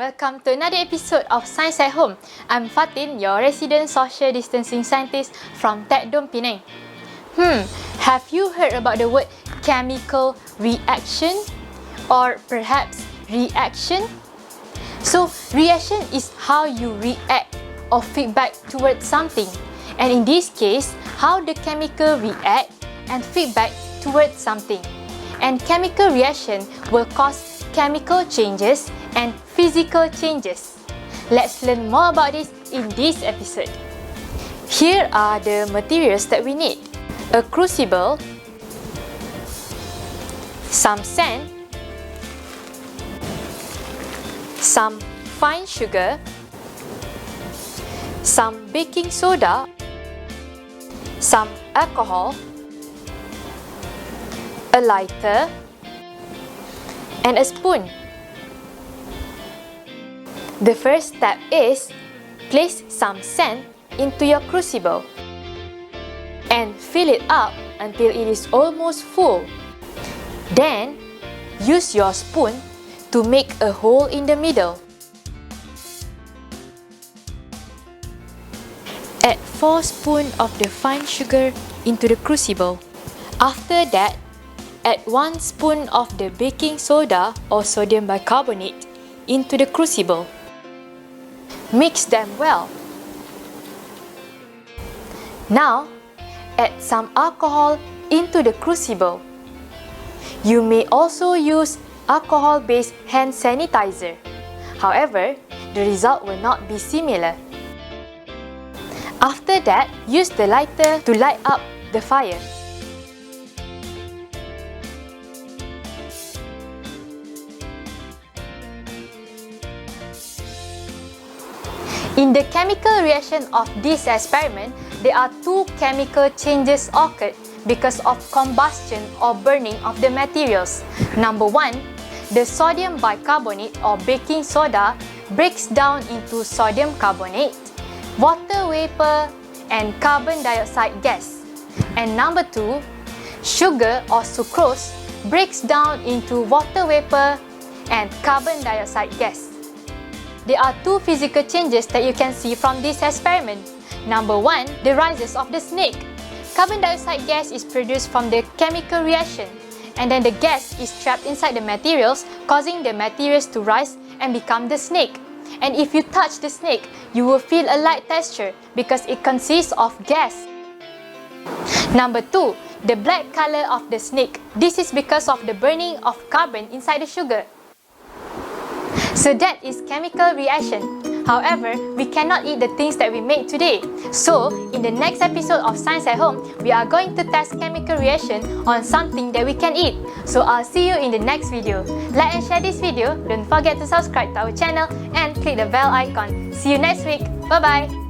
welcome to another episode of Science at Home. I'm Fatin, your resident social distancing scientist from Tekdom Penang. Have you heard about the word chemical reaction? Or perhaps reaction? So, reaction is how you react or feedback towards something. And in this case, how the chemical react and feedback towards something. And chemical reaction will cause chemical changes and physical changes. Let's learn more about this in this episode. Here are the materials that we need. A crucible, some sand, some fine sugar, some baking soda, some alcohol, a lighter, and a spoon. The first step is place some sand into your crucible and fill it up until it is almost full. Then, use your spoon to make a hole in the middle. Add 4 spoons of the fine sugar into the crucible. After that, add 1 spoon of the baking soda or sodium bicarbonate into the crucible. Mix them well. Now, add some alcohol into the crucible. You may also use alcohol-based hand sanitizer. However, the result will not be similar. After that, use the lighter to light up the fire. In the chemical reaction of this experiment, there are 2 chemical changes occurred because of combustion or burning of the materials. Number 1, the sodium bicarbonate or baking soda breaks down into sodium carbonate, water vapor, and carbon dioxide gas. And number 2, sugar or sucrose breaks down into water vapor and carbon dioxide gas. There are 2 physical changes that you can see from this experiment. Number 1, the rises of the snake. Carbon dioxide gas is produced from the chemical reaction, and then the gas is trapped inside the materials, causing the materials to rise and become the snake. And if you touch the snake, you will feel a light texture because it consists of gas. Number 2, the black color of the snake. This is because of the burning of carbon inside the sugar. So that is chemical reaction. However, we cannot eat the things that we made today. So, in the next episode of Science at Home, we are going to test chemical reaction on something that we can eat. So, I'll see you in the next video. Like and share this video. Don't forget to subscribe to our channel and click the bell icon. See you next week. Bye-bye.